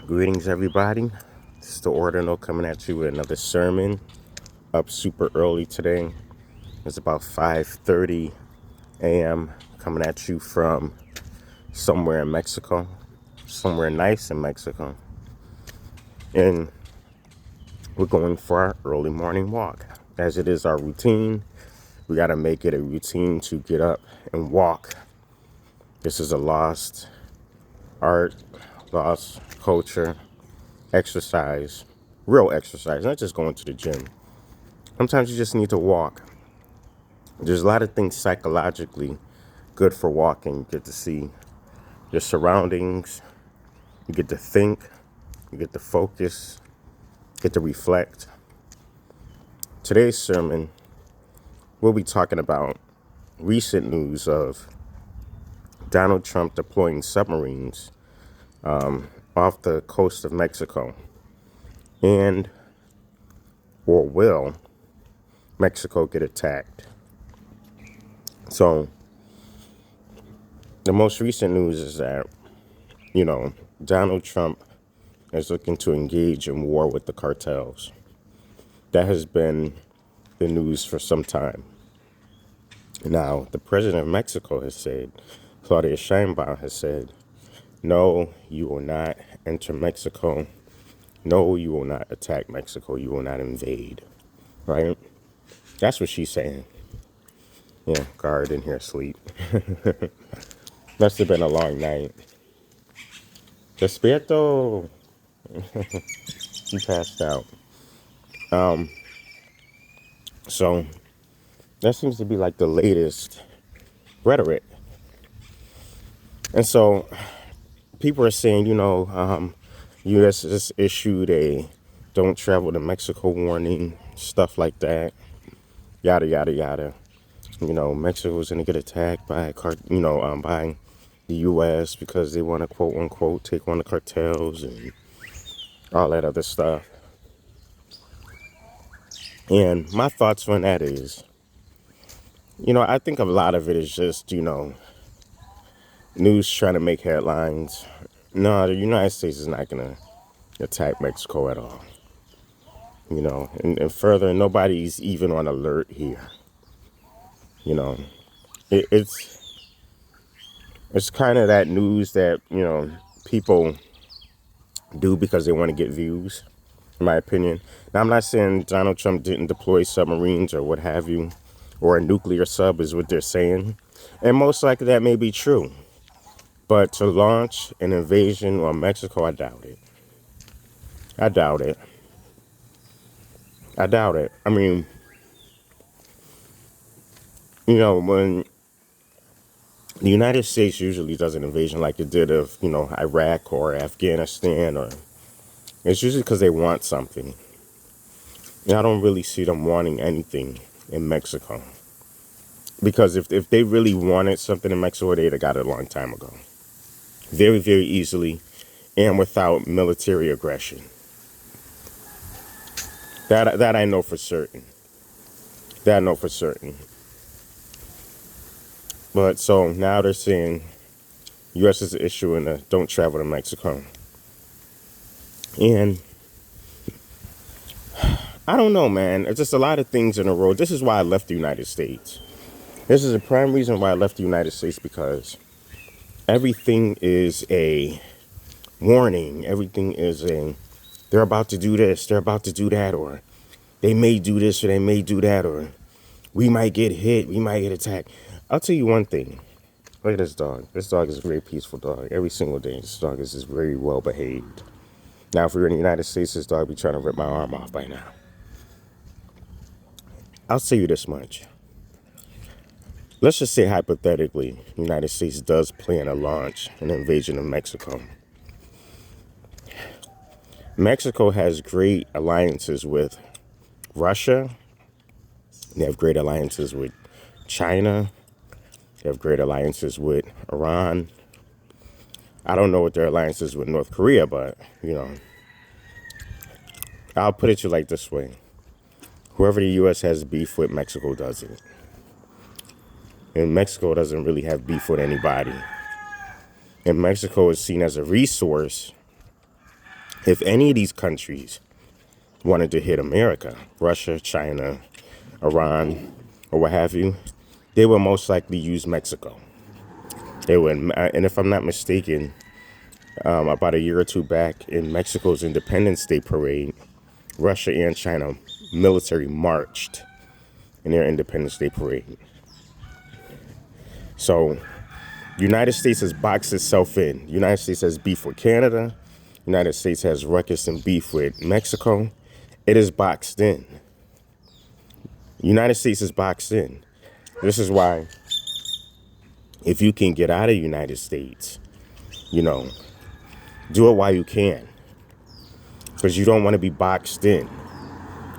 Greetings, everybody. This is the Ordinal coming at you with another sermon. Up super early today. It's about 5:30 a.m. coming at you from somewhere in Mexico, somewhere nice in Mexico. And we're going for our early morning walk. As it is our routine, we got to make it a routine to get up and walk. This is a lost art, lost culture, exercise, real exercise, not just going to the gym. Sometimes you just need to walk. There's a lot of things psychologically good for walking. You get to see your surroundings, you get to think, you get to focus, get to reflect. Today's sermon, we'll be talking about recent news of Donald Trump deploying submarines off the coast of Mexico. And, or will, Mexico get attacked? So, the most recent news is that, Donald Trump is looking to engage in war with the cartels. That has been the news for some time. Now, the president of Mexico has said, Claudia Sheinbaum has said, no, you will not enter Mexico. No, you will not attack Mexico. You will not invade. Right? That's what she's saying. Yeah, guard in here asleep. Must have been a long night. Despierto. She passed out. So that seems to be like the latest rhetoric. And so people are saying, U.S. has issued a don't travel to Mexico warning, stuff like that, yada, yada, yada. Mexico's going to get attacked by, by the U.S. because they want to, quote unquote, take on the cartels and all that other stuff. And my thoughts on that is, I think a lot of it is just, news trying to make headlines. No, the United States is not going to attack Mexico at all. And further, nobody's even on alert here. It's kind of that news that, people do because they want to get views, in my opinion. Now, I'm not saying Donald Trump didn't deploy submarines or what have you, or a nuclear sub is what they're saying. And most likely that may be true. But to launch an invasion on Mexico, I doubt it. I doubt it. I mean, when the United States usually does an invasion like it did of, Iraq or Afghanistan, or it's usually because they want something. And I don't really see them wanting anything in Mexico. Because if they really wanted something in Mexico, they'd have got it a long time ago. Very, very easily and without military aggression. That I know for certain. But so now they're saying U.S. is issuing a don't travel to Mexico. And I don't know, man. It's just a lot of things in a row. This is why I left the United States. This is the prime reason why I left the United States, because everything is a warning. Everything is they're about to do this, they're about to do that, or they may do this or they may do that, or we might get hit, we might get attacked. I'll tell you one thing. Look at this dog. This dog is a very peaceful dog. Every single day, this dog is just very well behaved. Now, if we were in the United States, this dog would be trying to rip my arm off by now. I'll tell you this much. Let's just say hypothetically, the United States does plan to launch an invasion of Mexico. Mexico has great alliances with Russia. They have great alliances with China. They have great alliances with Iran. I don't know what their alliance is with North Korea, but, I'll put it to you like this way. Whoever the U.S. has beef with, Mexico doesn't. And Mexico doesn't really have beef with anybody. And Mexico is seen as a resource. If any of these countries wanted to hit America, Russia, China, Iran, or what have you, they would most likely use Mexico. They would, and if I'm not mistaken, about a year or two back in Mexico's Independence Day parade, Russia and China military marched in their Independence Day parade. So United States has boxed itself in. United States has beef with Canada. United States has ruckus and beef with Mexico. It is boxed in. United States is boxed in. This is why if you can get out of the United States, you know, do it while you can. Because you don't want to be boxed in.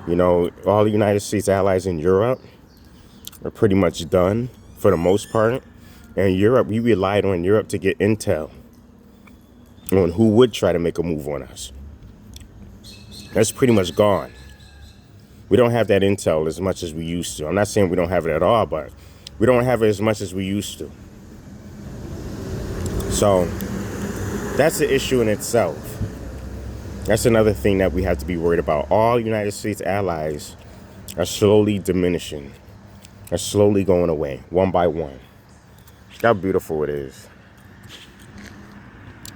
You know, all the United States allies in Europe are pretty much done for the most part. And Europe, we relied on Europe to get intel on who would try to make a move on us. That's pretty much gone. We don't have that intel as much as we used to. I'm not saying we don't have it at all, but we don't have it as much as we used to. So that's the issue in itself. That's another thing that we have to be worried about. All United States allies are slowly diminishing, are slowly going away, one by one. How beautiful it is.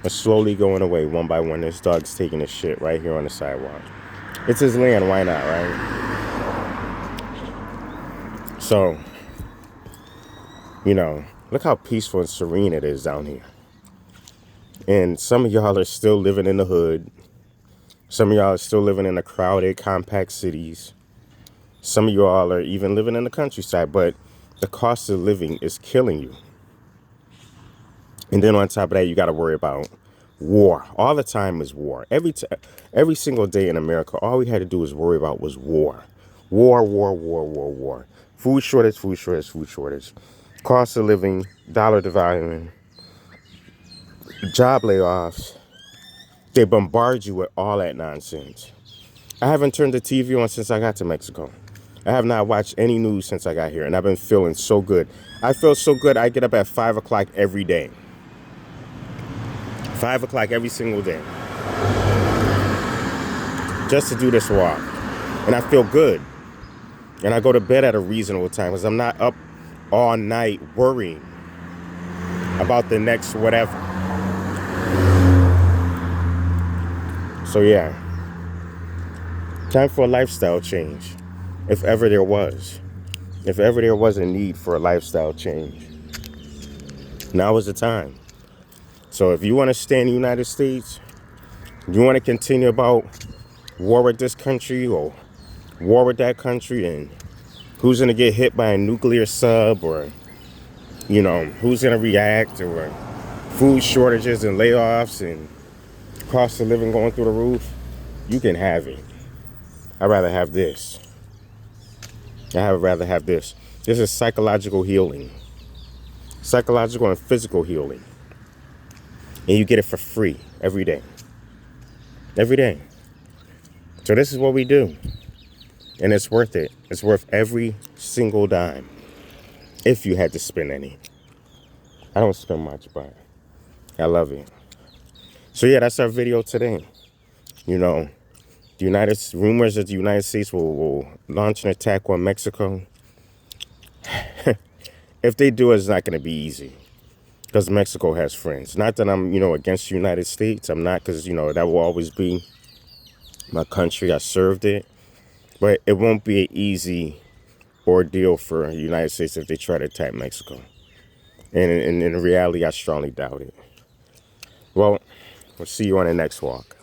Are slowly going away, one by one. This dog's taking a shit right here on the sidewalk. It's his land, why not, right? So, you know, look how peaceful and serene it is down here. And some of y'all are still living in the hood. Some of y'all are still living in the crowded, compact cities. Some of y'all are even living in the countryside, but the cost of living is killing you. And then on top of that, you got to worry about war. All the time is war. Every single day in America, all we had to do was worry about was war. War, war, war, war, war. Food shortage, food shortage, food shortage. Cost of living, dollar devaluing, job layoffs. They bombard you with all that nonsense. I haven't turned the TV on since I got to Mexico. I have not watched any news since I got here, and I've been feeling so good. I feel so good, I get up at 5 o'clock every day. 5 o'clock every single day. Just to do this walk. And I feel good. And I go to bed at a reasonable time because I'm not up all night worrying about the next whatever. So yeah. Time for a lifestyle change. If ever there was. If ever there was a need for a lifestyle change. Now is the time. So if you want to stay in the United States, you want to continue about war with this country or war with that country and who's going to get hit by a nuclear sub or, you know, who's going to react or food shortages and layoffs and cost of living going through the roof, you can have it. I'd rather have this. I'd rather have this. This is psychological healing. Psychological and physical healing. And you get it for free every day. Every day. So this is what we do. And it's worth it. It's worth every single dime. If you had to spend any. I don't spend much, but I love it. So yeah, that's our video today. You know, rumors that the United States will launch an attack on Mexico. If they do, it's not going to be easy. Because Mexico has friends. Not that I'm, against the United States. I'm not, because, that will always be my country. I served it. But it won't be an easy ordeal for the United States if they try to attack Mexico. And in reality, I strongly doubt it. Well, we'll see you on the next walk.